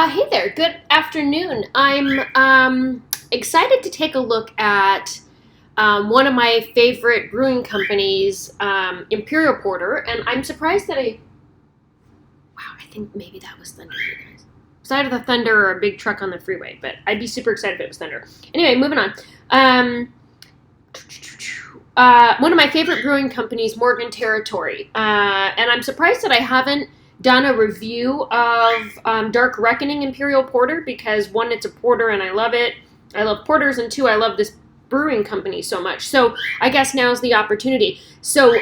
Hey there, good afternoon. I'm excited to take a look at one of my favorite brewing companies, Imperial Porter, and I'm surprised that wow, I think maybe that was thunder, you guys. It was either the thunder or a big truck on the freeway, but I'd be super excited if it was thunder. Anyway, moving on. One of my favorite brewing companies, Morgan Territory, and I'm surprised that I haven't done a review of Dark Reckoning Imperial Porter because one, it's a porter and I love it. I love porters, and two, I love this brewing company so much. So I guess now's the opportunity. So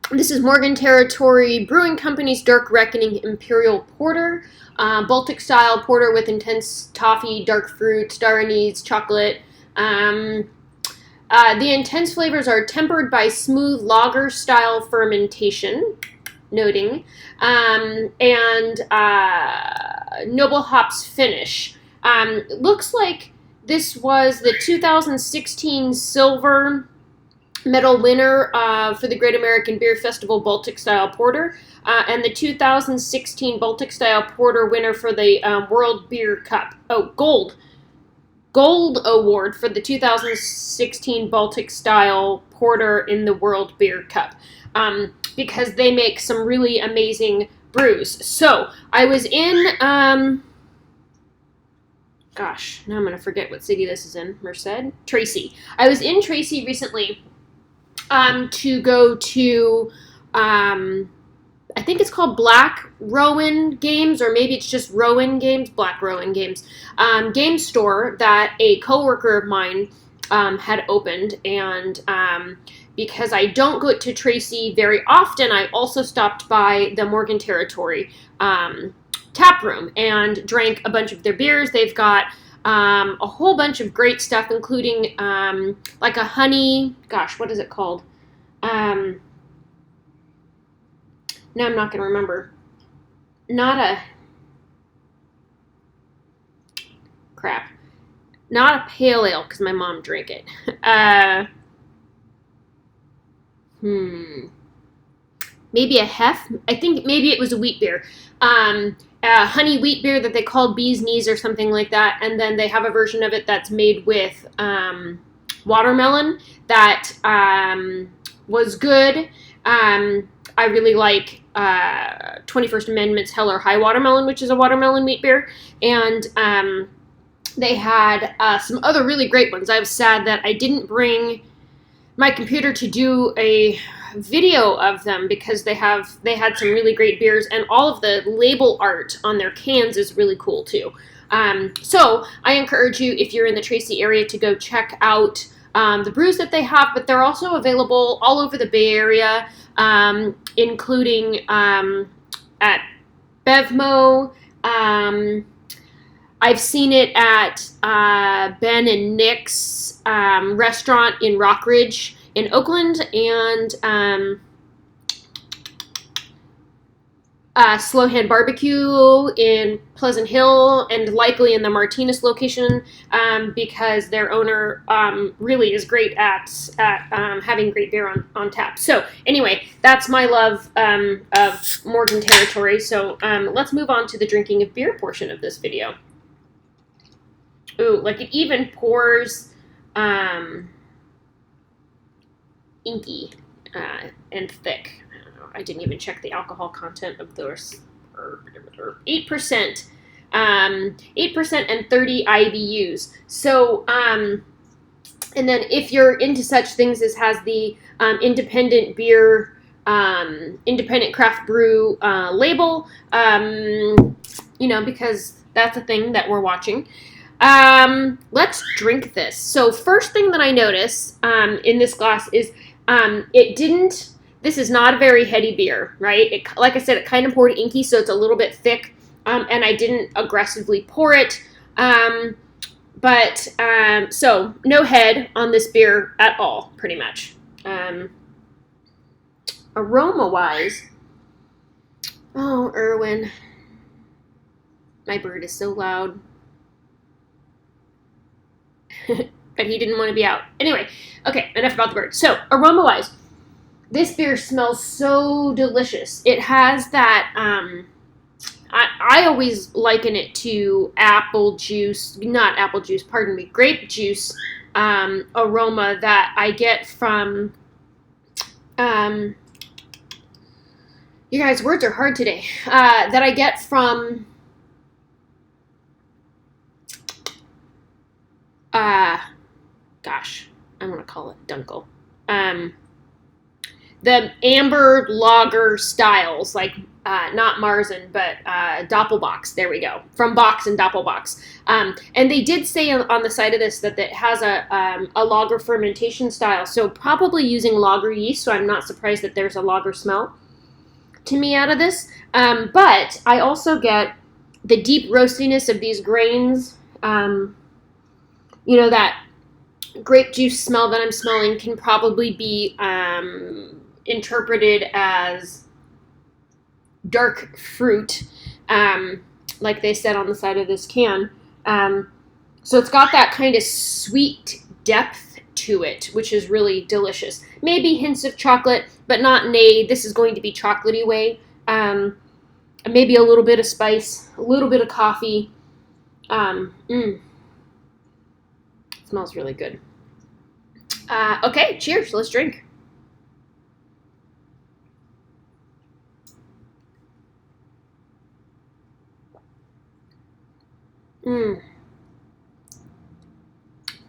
this is Morgan Territory Brewing Company's Dark Reckoning Imperial Porter, Baltic style porter with intense toffee, dark fruit, star anise, chocolate. The intense flavors are tempered by smooth lager style fermentation, noting, and noble hops finish. Looks like this was the 2016 silver medal winner for the Great American Beer Festival Baltic Style Porter, and the 2016 Baltic Style Porter winner for the World Beer Cup. Oh, Gold Award for the 2016 Baltic Style Porter in the World Beer Cup. Because they make some really amazing brews. So, I was in, gosh, now I'm going to forget what city this is in. Merced? Tracy. I was in Tracy recently to go to, I think it's called Black Rowan Games, or maybe it's just Rowan Games, Black Rowan Games, game store that a coworker of mine had opened, and because I don't go to Tracy very often, I also stopped by the Morgan Territory tap room and drank a bunch of their beers. They've got a whole bunch of great stuff, including like a honey, gosh, what is it called? Now I'm not going to remember. Not a pale ale, because my mom drank it. Maybe a hef. I think maybe it was a wheat beer. A honey wheat beer that they called Bee's Knees or something like that. And then they have a version of it that's made with watermelon that was good. I really like 21st Amendment's Hell or High Watermelon, which is a watermelon wheat beer. And they had some other really great ones. I was sad that I didn't bring my computer to do a video of them because they had some really great beers, and all of the label art on their cans is really cool too. So I encourage you, if you're in the Tracy area, to go check out the brews that they have, but they're also available all over the Bay Area, including at Bevmo. I've seen it at Ben and Nick's restaurant in Rockridge in Oakland, and Slow Hand Barbecue in Pleasant Hill, and likely in the Martinez location, because their owner really is great at having great beer on tap. So anyway, that's my love of Morgan Territory. So let's move on to the drinking of beer portion of this video. Ooh, like it even pours inky and thick. I didn't even check the alcohol content of those. 8%, 8% and 30 IBUs. So, and then if you're into such things as has the independent beer, independent craft brew label, because that's a thing that we're watching. Let's drink this. So first thing that I notice in this glass is this is not a very heady beer, right? Like I said, it kind of poured inky, so it's a little bit thick, and I didn't aggressively pour it. So no head on this beer at all, pretty much. Aroma-wise, oh, Erwin, my bird is so loud. But he didn't want to be out. Anyway, okay, enough about the bird. So, aroma-wise, this beer smells so delicious. It has that I always liken it to apple juice, not apple juice, pardon me, grape juice aroma that I get from. Um, you guys, words are hard today. That I get from. Uh, gosh, I want to call it Dunkel. Um, the amber lager styles, like not Marzen, but Doppelbox. There we go, from Box and Doppelbox. And they did say on the side of this that it has a lager fermentation style, so probably using lager yeast. So I'm not surprised that there's a lager smell to me out of this. But I also get the deep roastiness of these grains. That grape juice smell that I'm smelling can probably be interpreted as dark fruit, like they said on the side of this can. So it's got that kind of sweet depth to it, which is really delicious. Maybe hints of chocolate, but not nay, this is going to be chocolatey way. Maybe a little bit of spice, a little bit of coffee. It smells really good. Okay, cheers. Let's drink.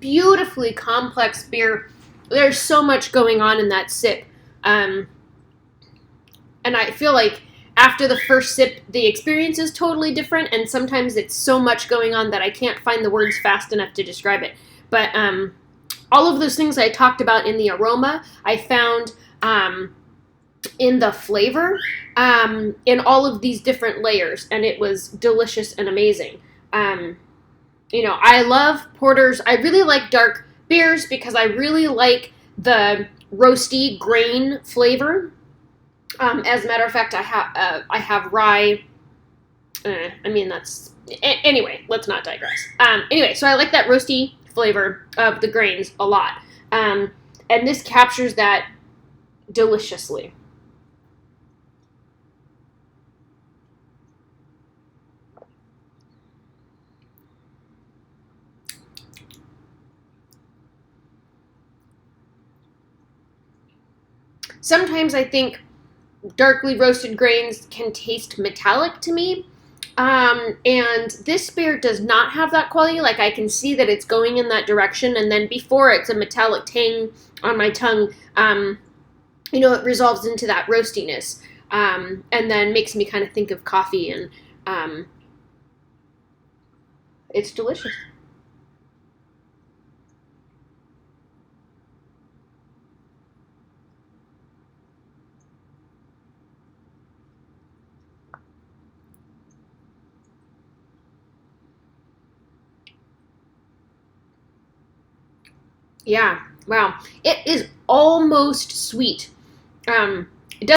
Beautifully complex beer. There's so much going on in that sip. And I feel like after the first sip, the experience is totally different, and sometimes it's so much going on that I can't find the words fast enough to describe it. But all of those things I talked about in the aroma, I found in the flavor, in all of these different layers, and it was delicious and amazing. I love porters. I really like dark beers because I really like the roasty grain flavor. As a matter of fact, I have rye. Anyway. Let's not digress. Anyway, so I like that roasty flavor of the grains a lot, and this captures that deliciously. Sometimes I think darkly roasted grains can taste metallic to me. And this beer does not have that quality. Like, I can see that it's going in that direction, and then before it's a metallic tang on my tongue, it resolves into that roastiness, and then makes me kind of think of coffee, and it's delicious. Yeah, wow. It is almost sweet.